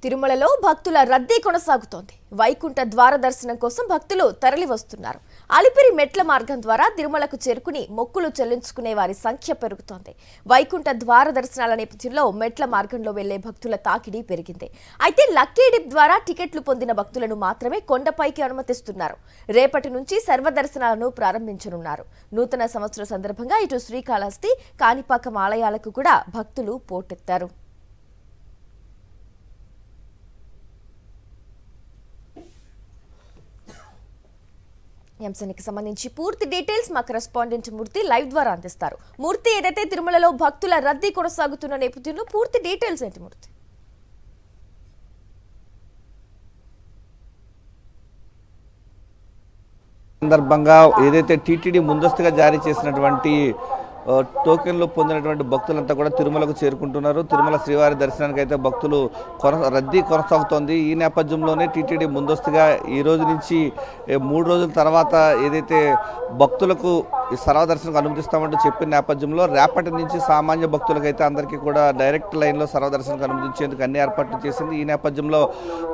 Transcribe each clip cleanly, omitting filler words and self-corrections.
తిరుమలలో భక్తుల రద్దీ కొనసాగుతోంది. వైకుంఠ ద్వార దర్శనం కోసం భక్తులు తరలి వస్తున్నారు. అలిపిరి మెట్ల మార్గం ద్వారా తిరుమలకు చేరుకుని మొక్కులు చెల్లించుకునే వారి సంఖ్య పెరుగుతోంది. వైకుంఠ ద్వార దర్శనాల నేపథ్యంలో మెట్ల మార్గంలో వెళ్లే భక్తుల తాకిడి పెరిగింది. అయితే లక్కీ డిప్ ద్వారా టికెట్లు పొందిన భక్తులను మాత్రమే కొండపైకి అనుమతిస్తున్నారు. రేపటి నుంచి సర్వదర్శనాలను ప్రారంభించనున్నారు. నూతన సంవత్సర సందర్భంగా ఇటు శ్రీకాళహస్తి, కాణిపాకం ఆలయాలకు కూడా భక్తులు పోటెత్తారు. అంశానికి సంబంధించి పూర్తి డీటెయిల్స్ మా కరెస్పాండెంట్ మూర్తి లైవ్ ద్వారా అందిస్తారు. మూర్తి, ఏదైతే తిరుమలలో భక్తుల రద్దీ కొనసాగుతున్న నేపథ్యంలో పూర్తి డీటెయిల్స్ ఏంటి మూర్తి? సందర్భంగా ఏదైతే టీటీడీ ముందస్తుగా జారీ చేసినటువంటి టోకెన్లు పొందినటువంటి భక్తులంతా కూడా తిరుమలకు చేరుకుంటున్నారు. తిరుమల శ్రీవారి దర్శనానికి అయితే భక్తులు రద్దీ కొనసాగుతోంది. ఈ నేపథ్యంలోనే టీటీడీ ముందస్తుగా ఈ రోజు నుంచి 3 రోజుల తర్వాత ఏదైతే భక్తులకు ఈ సర్వదర్శనం అనుమతిస్తామంటూ చెప్పిన నేపథ్యంలో రేపటి నుంచి సామాన్య భక్తులకైతే అందరికీ కూడా డైరెక్ట్ లైన్లో సర్వదర్శనం అనుమతించేందుకు అన్ని ఏర్పాట్లు చేసింది. ఈ నేపథ్యంలో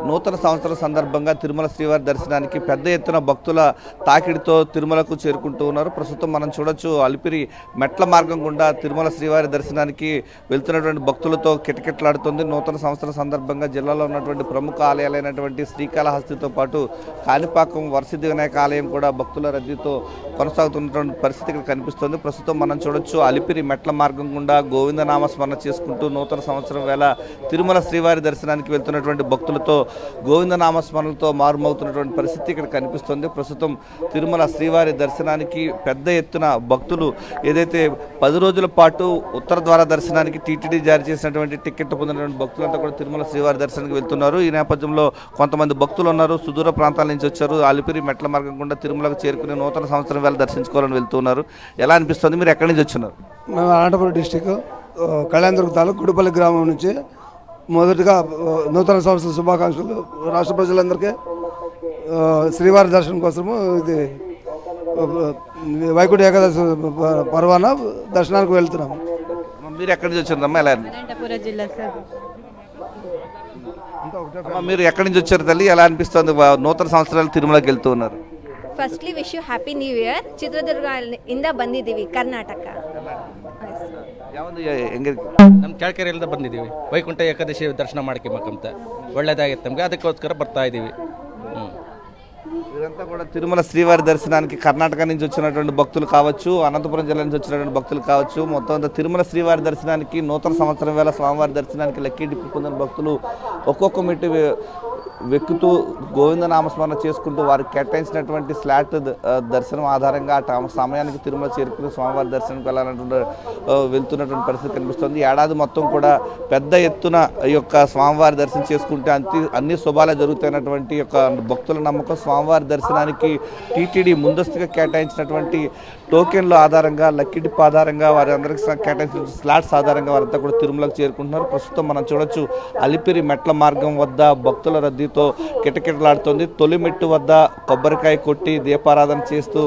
నూతన సంవత్సరం సందర్భంగా తిరుమల శ్రీవారి దర్శనానికి పెద్ద ఎత్తున భక్తుల తాకిడితో తిరుమలకు చేరుకుంటూ ఉన్నారు. ప్రస్తుతం మనం చూడొచ్చు, అలిపిరి మెట్ల మార్గం గుండా తిరుమల శ్రీవారి దర్శనానికి వెళ్తున్నటువంటి భక్తులతో కిటకిటలాడుతుంది. నూతన సంవత్సరం సందర్భంగా జిల్లాలో ఉన్నటువంటి ప్రముఖ ఆలయాలైనటువంటి శ్రీకాళహస్తితో పాటు కాణిపాకం వరసిద్ధి వినాయక ఆలయం కూడా భక్తుల రద్దీతో కొనసాగుతున్నటువంటి పరిస్థితి ఇక్కడ కనిపిస్తుంది. ప్రస్తుతం మనం చూడొచ్చు, అలిపిరి మెట్ల మార్గం గుండా గోవిందనామ స్మరణ చేసుకుంటూ నూతన సంవత్సరం వేళ తిరుమల శ్రీవారి దర్శనానికి వెళ్తున్నటువంటి భక్తులతో గోవిందనామ స్మరణలతో మారుమవుతున్నటువంటి పరిస్థితి ఇక్కడ కనిపిస్తుంది. ప్రస్తుతం తిరుమల శ్రీవారి దర్శనానికి పెద్ద ఎత్తున భక్తులు ఏదైతే 10 రోజుల పాటు ఉత్తర ద్వార దర్శనానికి టీటీడీ జారీ చేసినటువంటి టికెట్ పొందినటువంటి భక్తులంతా కూడా తిరుమల శ్రీవారి దర్శనానికి వెళ్తున్నారు. ఈ నేపథ్యంలో కొంతమంది భక్తులు ఉన్నారు, సుదూర ప్రాంతాల నుంచి వచ్చారు. అలిపిరి మెట్ల మార్గం గుండా తిరుమలకు చేరుకుని నూతన సంవత్సరం వేళ దర్శించుకోవాలని వెళ్తున్నారు. ఎలా అనిపిస్తుంది? మీరు ఎక్కడి నుంచి వచ్చినారు? మేము అనంతపురం డిస్టిక్ కళ్యాణదుర్గం తాలూకు గుడిపల్లి గ్రామం నుంచి. మొదటిగా నూతన సంవత్సర శుభాకాంక్షలు రాష్ట్ర ప్రజలందరికీ. శ్రీవారి దర్శనం కోసము ఇది వైకుంఠ ఏకాదశి పర్వాన దర్శనానికి వెళ్తున్నాము. మీరు ఎక్కడి నుంచి వచ్చారమ్మా? ఎలా మీరు ఎక్కడి నుంచి వచ్చారు తల్లి? ఎలా అనిపిస్తుంది నూతన సంవత్సరాలు తిరుమలకి వెళ్తూ ఉన్నారు? Firstly wish you happy new year. Chitradurga ಇಂದ ಬಂದಿದ್ದೀವಿ, ಕರ್ನಾಟಕ. ನಮ್ಮ ಚಳ್ಳಕೆರೆಯಿಂದ ಬಂದಿದ್ದೀವಿ. ವೈಕುಂಠ ಏಕಾದಶಿ ದರ್ಶನ ಮಾಡ್ಕೊಬೇಕಂತ ಒಳ್ಳೇದಾಗಿತ್ತು ನಮಗೆ, ಅದಕ್ಕೋಸ್ಕರ ಬರ್ತಾ ಇದ್ದೀವಿ. ఇదంతా కూడా తిరుమల శ్రీవారి దర్శనానికి కర్ణాటక నుంచి వచ్చినటువంటి భక్తులు కావచ్చు, అనంతపురం జిల్లా నుంచి వచ్చినటువంటి భక్తులు కావచ్చు, మొత్తం అంతా తిరుమల శ్రీవారి దర్శనానికి నూతన సంవత్సరం వేళ స్వామివారి దర్శనానికి లక్కీ డిప్ పొందిన భక్తులు ఒక్కొక్క మెట్టు వెక్కుతూ గోవిందనామస్మరణ చేసుకుంటూ వారికి కేటాయించినటువంటి స్లాట్ దర్శనం ఆధారంగా ఆ సమయానికి తిరుమల చేరుకుని స్వామివారి దర్శనానికి వెళ్తున్నటువంటి పరిస్థితి కనిపిస్తుంది. ఏడాది మొత్తం కూడా పెద్ద ఎత్తున ఈ యొక్క స్వామివారి దర్శనం చేసుకుంటే అన్ని శుభాలే జరుగుతున్నటువంటి యొక్క భక్తుల నమ్మకం. స్వామివారి దర్శనానికి టీటీడీ ముందస్తుగా కేటాయించినటువంటి టోకెన్ల ఆధారంగా, లక్కీ డిప్ ఆధారంగా వారి అందరికీ కేటాయించిన స్లాట్స్ ఆధారంగా వారంతా కూడా తిరుమలకు చేరుకుంటున్నారు. ప్రస్తుతం మనం చూడొచ్చు, అలిపిరి మెట్ల మార్గం వద్ద భక్తుల రద్దీతో కిటకిటలాడుతుంది. తొలి మెట్టు వద్ద కొబ్బరికాయ కొట్టి దీపారాధన చేస్తూ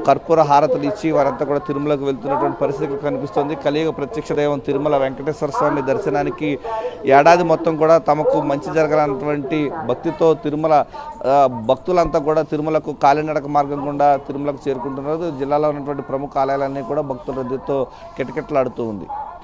కర్పూర హారతులు ఇచ్చి వారంతా కూడా తిరుమలకు వెళ్తున్నటువంటి పరిస్థితి కనిపిస్తుంది. కలియుగ ప్రత్యక్ష దైవం తిరుమల వెంకటేశ్వర స్వామి దర్శనానికి ఏడాది మొత్తం కూడా తమకు మంచి జరగాలన్నటువంటి భక్తితో తిరుమల భక్తులంతా కూడా తిరుమలకు కాలినడక మార్గం గుండా తిరుమలకు చేరుకుంటున్నారు. జిల్లాలో ఉన్నటువంటి ప్రముఖ ఆలయాలన్నీ కూడా భక్తుల రద్దీతో కిటకిటలాడుతూ ఉంది.